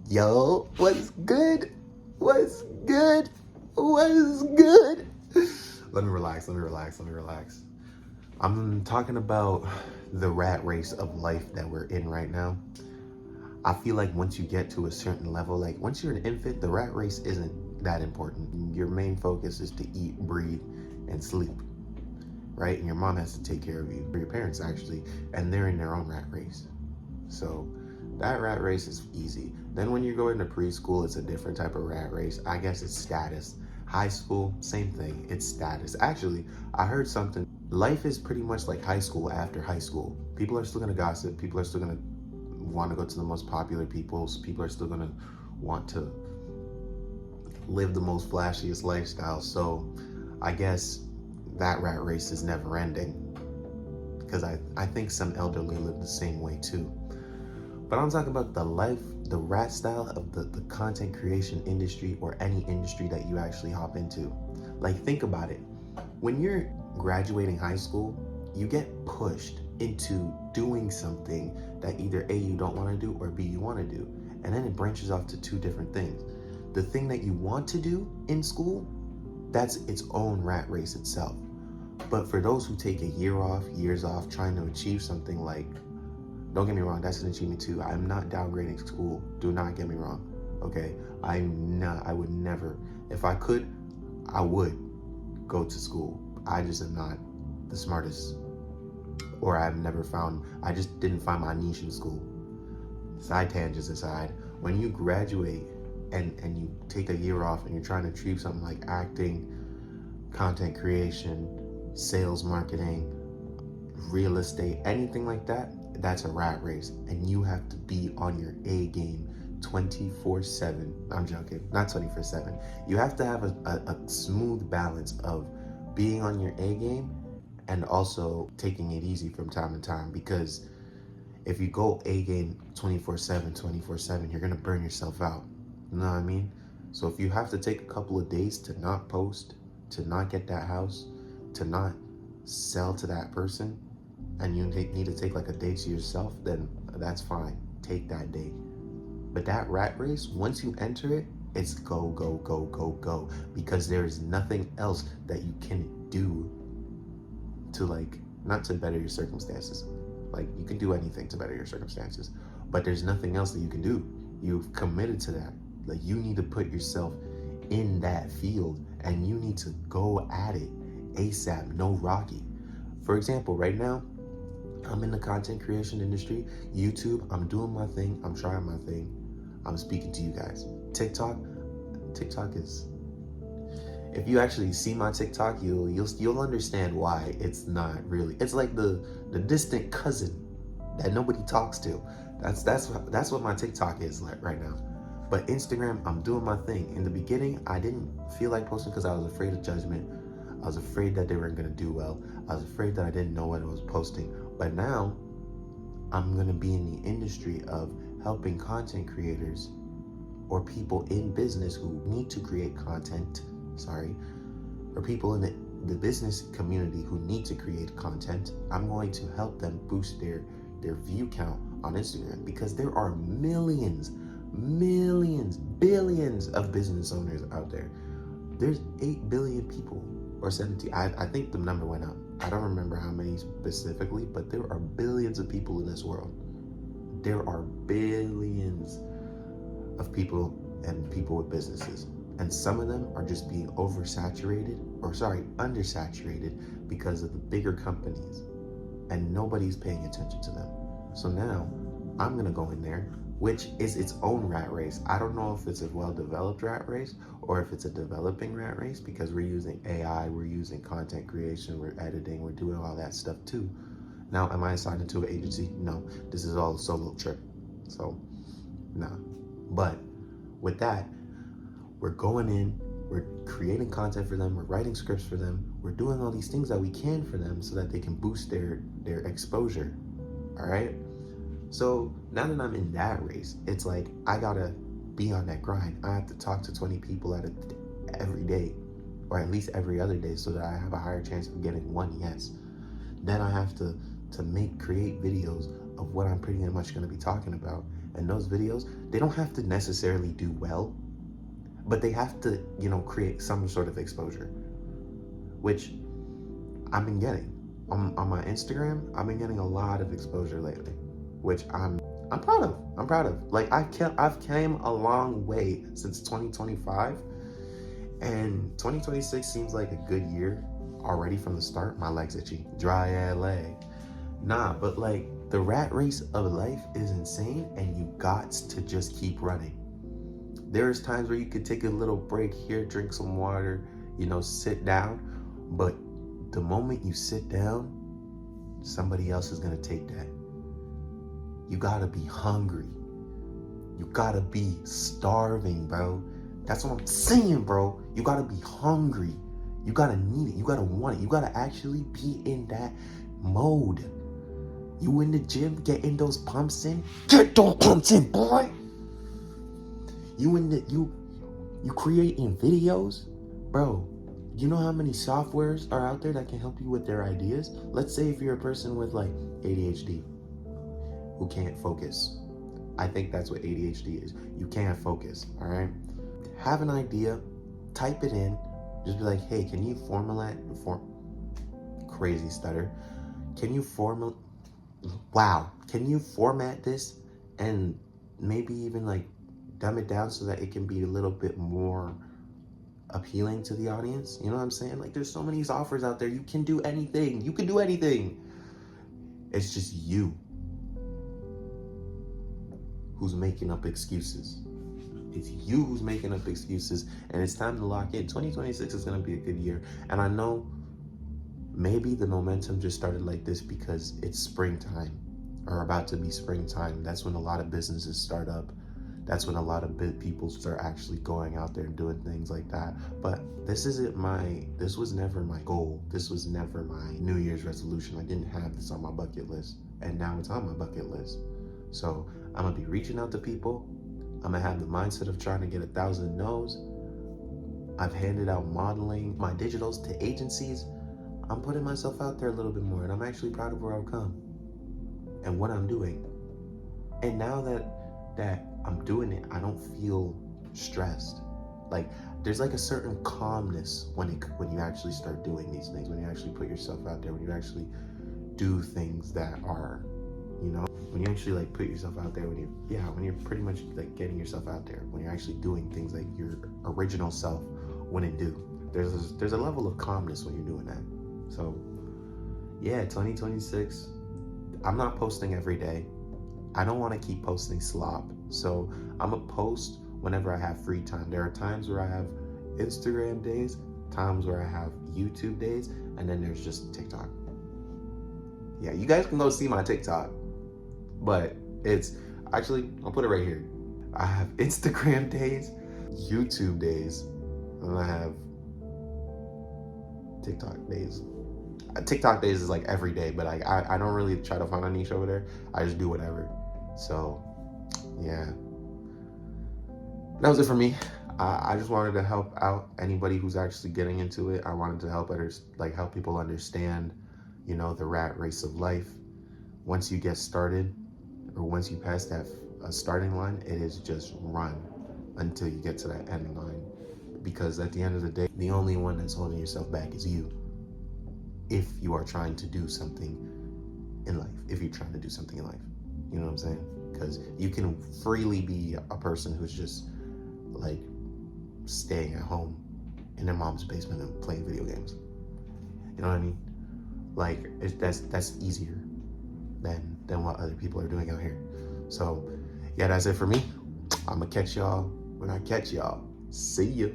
Yo, what's good? What's good? What's good? Let me relax. I'm talking about the rat race of life that we're in right now. I feel like once you get to a certain level, like once you're an infant, the rat race isn't that important. Your main focus is to eat, breathe, and sleep, right? And your mom has to take care of you, or your parents actually, and they're in their own rat race. So that rat race is easy. Then when you go into preschool, it's a different type of rat race. I guess it's status. High school, same thing, it's status. Actually, I heard something. Life is pretty much like high school after high school. People are still gonna gossip. People are still gonna want to go to the most popular peoples. People are still gonna want to live the most flashiest lifestyle. So I guess that rat race is never ending, because I think some elderly live the same way too. But I'm talking about the rat style of the content creation industry, or any industry that you actually hop into. Like, think about it. When you're graduating high school, you get pushed into doing something that either A, you don't want to do, or B, you want to do. And then it branches off to two different things. The thing that you want to do in school, that's its own rat race itself. But for those who take a years off trying to achieve something, like, don't get me wrong, that's an achievement too. I'm not downgrading school. Do not get me wrong, okay? I would never, if I could, I would go to school. I just am not the smartest, or I just didn't find my niche in school. Side tangents aside, when you graduate and you take a year off and you're trying to achieve something like acting, content creation, sales, marketing, real estate, anything like that, that's a rat race, and you have to be on your A game 24/7. I'm joking, not 24/7. You have to have a smooth balance of being on your A game and also taking it easy from time to time, because if you go A game 24/7, you're gonna burn yourself out. You know what I mean? So if you have to take a couple of days to not post, to not get that house, to not sell to that person, and you need to take like a day to yourself, then that's fine. Take that day. But that rat race, once you enter it, it's go, go, go, go, go. Because there is nothing else that you can do to, like, not to better your circumstances. Like, you can do anything to better your circumstances, but there's nothing else that you can do. You've committed to that. Like, you need to put yourself in that field, and you need to go at it ASAP, no Rocky. For example, right now, I'm in the content creation industry. YouTube, I'm doing my thing. I'm trying my thing. I'm speaking to you guys. TikTok is, if you actually see my TikTok, you'll understand why it's not really. It's like the distant cousin that nobody talks to. That's what my TikTok is like right now. But Instagram, I'm doing my thing. In the beginning, I didn't feel like posting because I was afraid of judgment. I was afraid that they weren't gonna do well. I was afraid that I didn't know what I was posting. But now, I'm gonna be in the industry of helping content creators, or people in business who need to create content, or people in the business community who need to create content. I'm going to help them boost their view count on Instagram, because there are millions, billions of business owners out there. There's 8 billion people, or 17. I think the number went up. I don't remember how many specifically, but there are billions of people in this world. There are billions of people and people with businesses. And some of them are just being undersaturated because of the bigger companies, and nobody's paying attention to them. So now I'm gonna go in there, which is its own rat race. I don't know if it's a well-developed rat race or if it's a developing rat race, because we're using AI, we're using content creation, we're editing, we're doing all that stuff too. Now, am I assigned to an agency? No, this is all a solo trip. So, nah. But with that, we're going in, we're creating content for them, we're writing scripts for them, we're doing all these things that we can for them so that they can boost their exposure, all right? So now that I'm in that race, it's like, I gotta be on that grind. I have to talk to 20 people every day, or at least every other day, so that I have a higher chance of getting one yes. Then I have to create videos of what I'm pretty much gonna be talking about. and those videos, they don't have to necessarily do well, but they have to, create some sort of exposure, which I've been getting. On my Instagram, I've been getting a lot of exposure lately, which I'm proud of. I'm proud of. Like, I've came a long way since 2025, and 2026 seems like a good year already from the start. My leg's itchy. Dry ass leg. Nah, but like, the rat race of life is insane, and you got to just keep running. There's times where you could take a little break here, drink some water, sit down, but the moment you sit down, somebody else is gonna take that. You gotta be hungry. You gotta be starving, bro. That's what I'm saying, bro. You gotta be hungry. You gotta need it. You gotta want it. You gotta actually be in that mode. You in the gym getting those pumps in? Get those pumps in, boy. You creating videos, bro. You know how many softwares are out there that can help you with their ideas? Let's say if you're a person with like ADHD who can't focus. I think that's what ADHD is. You can't focus, all right? Have an idea, type it in, just be like, hey, can you crazy stutter. Can you format this and maybe even like dumb it down so that it can be a little bit more appealing to the audience? You know what I'm saying? Like, there's so many offers out there. You can do anything. You can do anything. It's just you who's making up excuses. It's you who's making up excuses, and it's time to lock in. 2026 is going to be a good year. And I know maybe the momentum just started like this because it's springtime, or about to be springtime. That's when a lot of businesses start up. That's when a lot of people start actually going out there and doing things like that. But this was never my goal. This was never my New Year's resolution. I didn't have this on my bucket list, and now it's on my bucket list. So I'm gonna be reaching out to people. I'm gonna have the mindset of trying to get 1,000 no's. I've handed out modeling, my digitals, to agencies. I'm putting myself out there a little bit more, and I'm actually proud of where I've come and what I'm doing. And now that I'm doing it, I don't feel stressed. Like, there's like a certain calmness when you actually start doing these things, when you actually put yourself out there, when you actually do things that are, when you actually like put yourself out there, when you're pretty much like getting yourself out there, when you're actually doing things like your original self wouldn't do. There's a level of calmness when you're doing that. So yeah, 2026, I'm not posting every day. I don't want to keep posting slop. So I'm gonna post whenever I have free time. There are times where I have Instagram days, times where I have YouTube days, and then there's just TikTok. Yeah, you guys can go see my TikTok, but it's actually, I'll put it right here. I have Instagram days, YouTube days, and I have TikTok days. TikTok days is like every day, but I don't really try to find a niche over there. I just do whatever. So yeah, that was it for me. I just wanted to help out anybody who's actually getting into it. I wanted to help others, like help people understand, the rat race of life. Once you get started, or once you pass that starting line, it is just run until you get to that end line. Because at the end of the day, the only one that's holding yourself back is you. If you are trying to do something in life, You know what I'm saying? Because you can freely be a person who's just like staying at home in their mom's basement and playing video games. You know what I mean? Like, that's easier than what other people are doing out here. So yeah, that's it for me. I'm gonna catch y'all when I catch y'all. See ya.